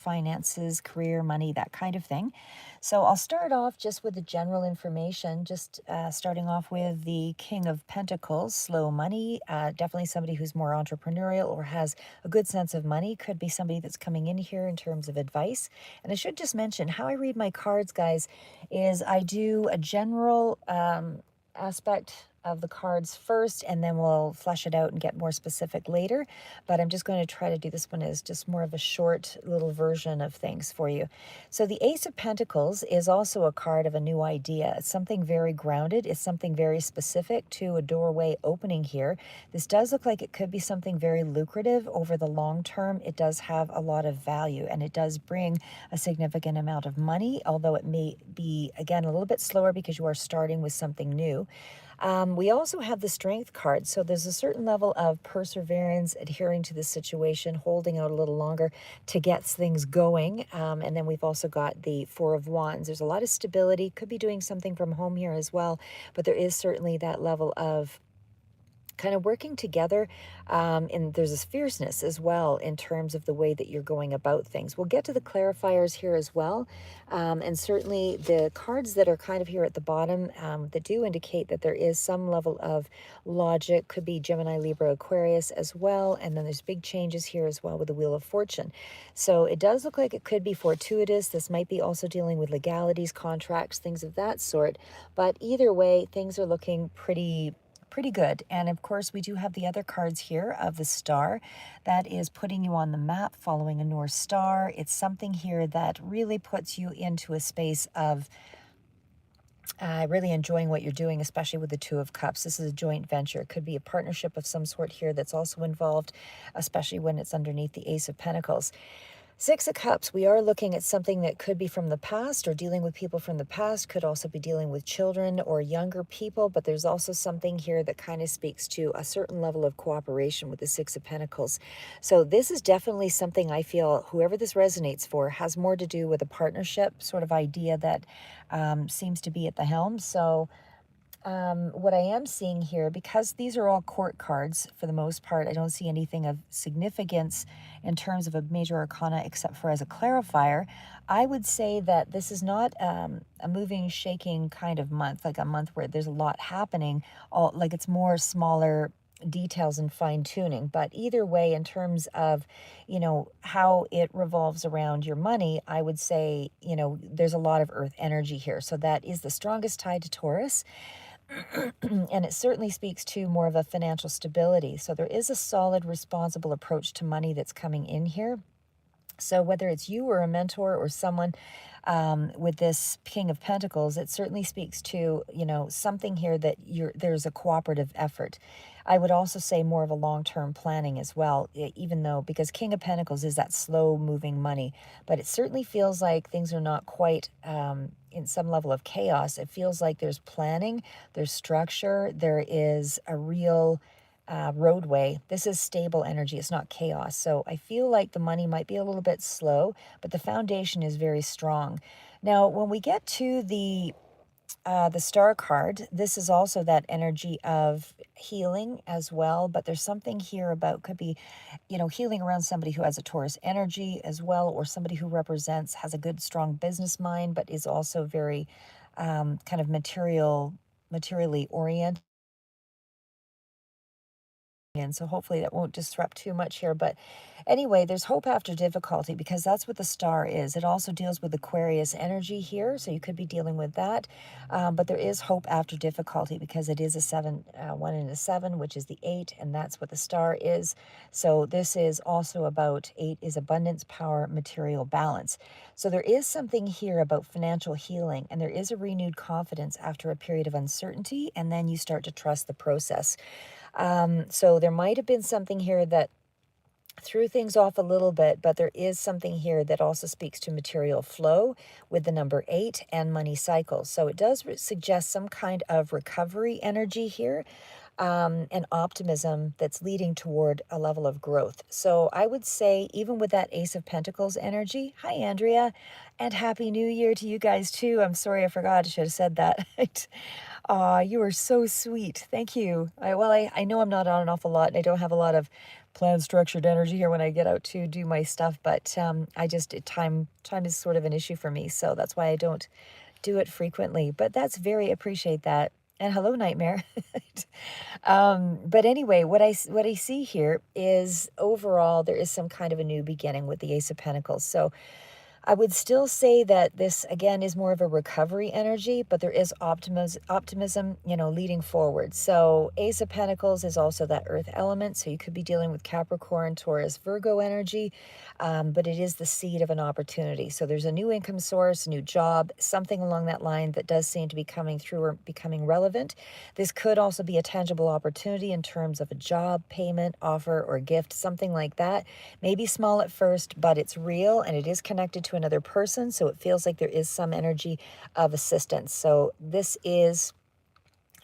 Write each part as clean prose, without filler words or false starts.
finances, career, money, that kind of thing. So I'll start off just with the general information, just starting off with the King of Pentacles, slow money. Definitely somebody who's more entrepreneurial or has a good sense of money. Could be somebody that's coming in here in terms of advice. And I should just mention how I read my cards, guys, is I do a general aspect of the cards first, and then we'll flesh it out and get more specific later. But I'm just going to try to do this one as just more of a short little version of things for you. So the Ace of Pentacles is also a card of a new idea. It's something very grounded. It's something very specific to a doorway opening here. This does look like it could be something very lucrative over the long term. It does have a lot of value, and it does bring a significant amount of money, although it may be, again, a little bit slower because you are starting with something new. We also have the Strength card. So there's a certain level of perseverance, adhering to the situation, holding out a little longer to get things going. And then we've also got the Four of Wands. There's a lot of stability. Could be doing something from home here as well. But there is certainly that level of kind of working together. And there's this fierceness as well in terms of the way that you're going about things. We'll get to the clarifiers here as well. And certainly the cards that are kind of here at the bottom that do indicate that there is some level of logic, could be Gemini, Libra, Aquarius as well. And then there's big changes here as well with the Wheel of Fortune. So it does look like it could be fortuitous. This might be also dealing with legalities, contracts, things of that sort. But either way, things are looking pretty good. And of course, we do have the other cards here of the star that is putting you on the map, following a North Star. It's something here that really puts you into a space of really enjoying what you're doing, especially with the Two of Cups. This is a joint venture. It could be a partnership of some sort here that's also involved, especially when it's underneath the Ace of Pentacles. Six of Cups, we are looking at something that could be from the past or dealing with people from the past, could also be dealing with children or younger people, but there's also something here that kind of speaks to a certain level of cooperation with the Six of Pentacles. So this is definitely something I feel whoever this resonates for has more to do with a partnership sort of idea that seems to be at the helm. So what I am seeing here, because these are all court cards for the most part, I don't see anything of significance in terms of a major arcana except for as a clarifier. I would say that this is not a moving, shaking kind of month, like a month where there's a lot happening, all like it's more smaller details and fine tuning. But either way, in terms of, how it revolves around your money, I would say, there's a lot of earth energy here. So that is the strongest tie to Taurus. And it certainly speaks to more of a financial stability. So there is a solid, responsible approach to money that's coming in here. So whether it's you or a mentor or someone with this King of Pentacles, it certainly speaks to, something here that there's a cooperative effort. I would also say more of a long-term planning as well, even though, because King of Pentacles is that slow-moving money, but it certainly feels like things are not quite in some level of chaos. It feels like there's planning, there's structure, there is a real roadway. This is stable energy. It's not chaos. So I feel like the money might be a little bit slow, but the foundation is very strong. Now, when we get to the star card, this is also that energy of healing as well, but there's something here about could be, healing around somebody who has a Taurus energy as well, or somebody who has a good, strong business mind, but is also very kind of materially oriented. And so hopefully that won't disrupt too much here. But anyway, there's hope after difficulty because that's what the star is. It also deals with Aquarius energy here. So you could be dealing with that. But there is hope after difficulty because it is a 7, 1 and a 7, which is the 8. And that's what the star is. So this is also about 8 is abundance, power, material balance. So there is something here about financial healing. And there is a renewed confidence after a period of uncertainty. And then you start to trust the process. So there might have been something here that threw things off a little bit, but there is something here that also speaks to material flow with the number 8 and money cycles. So it does suggest some kind of recovery energy here, and optimism that's leading toward a level of growth. So I would say, even with that Ace of Pentacles energy, hi, Andrea, and Happy New Year to you guys too. I'm sorry, I forgot. I should have said that. Aw, you are so sweet. Thank you. I know I'm not on an awful lot and I don't have a lot of plan structured energy here when I get out to do my stuff, but I just time is sort of an issue for me, so that's why I don't do it frequently. But that's very appreciate that. And hello, nightmare. But anyway, what I see here is overall there is some kind of a new beginning with the Ace of Pentacles. So I would still say that this again is more of a recovery energy, but there is optimism, leading forward. So Ace of Pentacles is also that earth element. So you could be dealing with Capricorn, Taurus, Virgo energy, but it is the seed of an opportunity. So there's a new income source, new job, something along that line that does seem to be coming through or becoming relevant. This could also be a tangible opportunity in terms of a job, payment, offer, or gift, something like that. Maybe small at first, but it's real and it is connected to another person. So it feels like there is some energy of assistance. So this is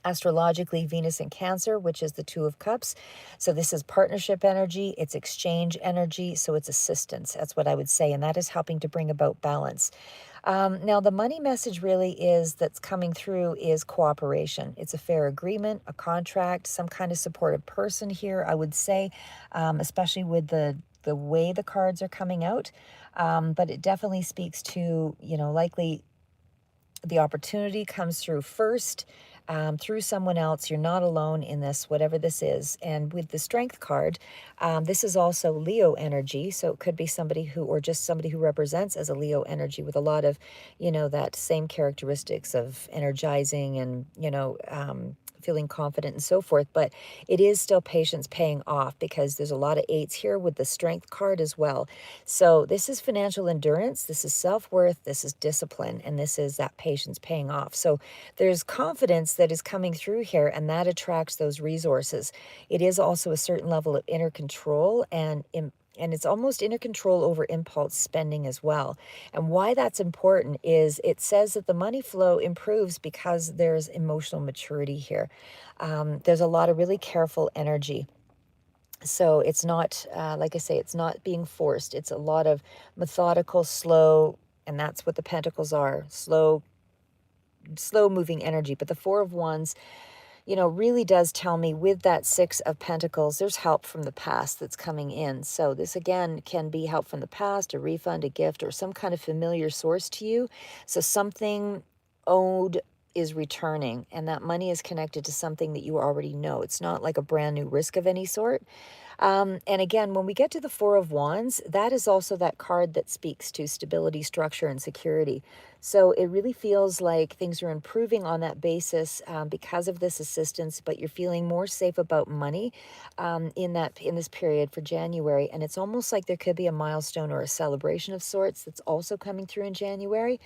astrologically Venus in Cancer, which is the Two of Cups. So this is partnership energy, it's exchange energy, so it's assistance. That's what I would say, and that is helping to bring about balance. Now, the money message really is that's coming through is cooperation. It's a fair agreement, a contract, some kind of supportive person here, I would say, especially with the way the cards are coming out. But it definitely speaks to, likely the opportunity comes through first, through someone else. You're not alone in this, whatever this is. And with the strength card, this is also Leo energy. So it could be somebody who, or just somebody who represents as a Leo energy with a lot of, that same characteristics of energizing and, feeling confident and so forth. But it is still patience paying off because there's a lot of eights here with the strength card as well. So this is financial endurance, this is self-worth, this is discipline, and this is that patience paying off. So there's confidence that is coming through here, and that attracts those resources. It is also a certain level of inner control and it's almost inner control over impulse spending as well. And why that's important is it says that the money flow improves because there's emotional maturity here. There's a lot of really careful energy. So it's not, like I say, it's not being forced. It's a lot of methodical, slow, and that's what the pentacles are, slow moving energy. But the Four of Wands, really does tell me with that Six of Pentacles, there's help from the past that's coming in. So this again can be help from the past, a refund, a gift, or some kind of familiar source to you. So something owed is returning, and that money is connected to something that you already know. It's not like a brand new risk of any sort. And again, when we get to the Four of Wands, that is also that card that speaks to stability, structure, and security. So it really feels like things are improving on that basis because of this assistance, but you're feeling more safe about money in this period for January. And it's almost like there could be a milestone or a celebration of sorts that's also coming through in January.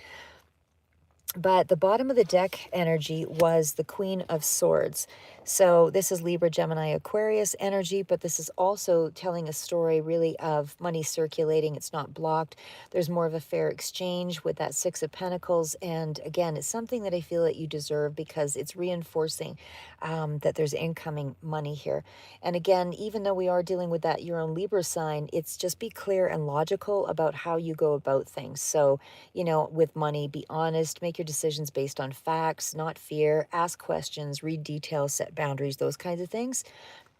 But the bottom of the deck energy was the Queen of Swords. So this is Libra, Gemini, Aquarius energy, but this is also telling a story really of money circulating. It's not blocked. There's more of a fair exchange with that Six of Pentacles. And again, it's something that I feel that you deserve because it's reinforcing that there's incoming money here. And again, even though we are dealing with that your own Libra sign, it's just be clear and logical about how you go about things. So, with money, be honest, make your decisions based on facts, not fear, ask questions, read details, set boundaries, those kinds of things.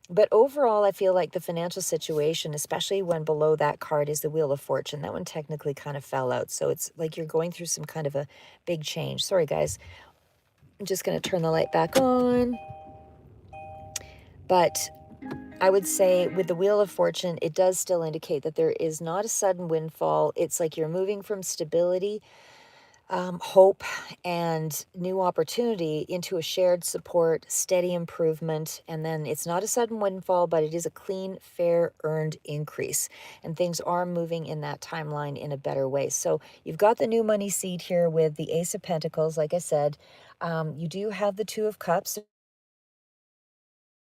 But overall, I feel like the financial situation, especially when below that card is the Wheel of Fortune, that one technically kind of fell out. So it's like you're going through some kind of a big change. Sorry, guys. I'm just going to turn the light back on. But I would say with the Wheel of Fortune, it does still indicate that there is not a sudden windfall. It's like you're moving from stability, hope, and new opportunity into a shared support, steady improvement. And then it's not a sudden windfall, but it is a clean, fair, earned increase. And things are moving in that timeline in a better way. So you've got the new money seed here with the Ace of Pentacles, like I said. You do have the Two of Cups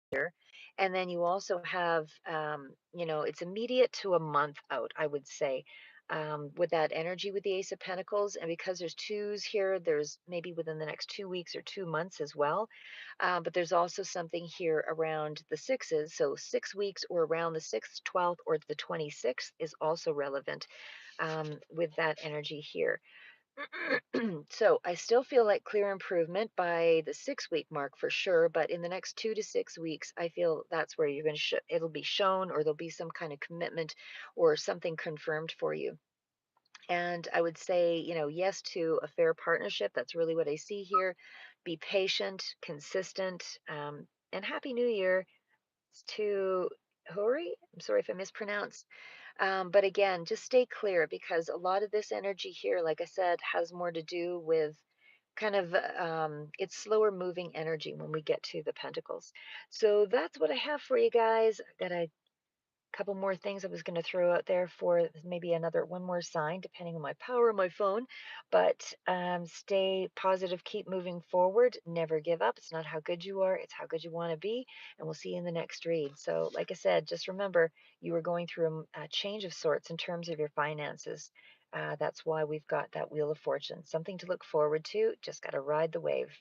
here. And then you also have, it's immediate to a month out, I would say, with that energy with the Ace of Pentacles. And because there's twos here, there's maybe within the next 2 weeks or 2 months as well. But there's also something here around the sixes. So 6 weeks or around the 6th, 12th, or the 26th is also relevant with that energy here. So I still feel like clear improvement by the 6 week mark for sure, but in the next 2 to 6 weeks, I feel that's where you're going to it'll be shown, or there'll be some kind of commitment or something confirmed for you. And I would say, yes to a fair partnership. That's really what I see here. Be patient, consistent, and Happy New Year to Hori. I'm sorry if I mispronounced. But again, just stay clear because a lot of this energy here, like I said, has more to do with kind of it's slower moving energy when we get to the pentacles. So that's what I have for you guys. I got a couple more things I was going to throw out there for maybe another one more sign, depending on my power of my phone. But stay positive, keep moving forward, never give up. It's not how good you are, it's how good you want to be. And we'll see you in the next read. So, like I said, just remember you are going through a change of sorts in terms of your finances. That's why we've got that Wheel of Fortune, something to look forward to. Just got to ride the wave.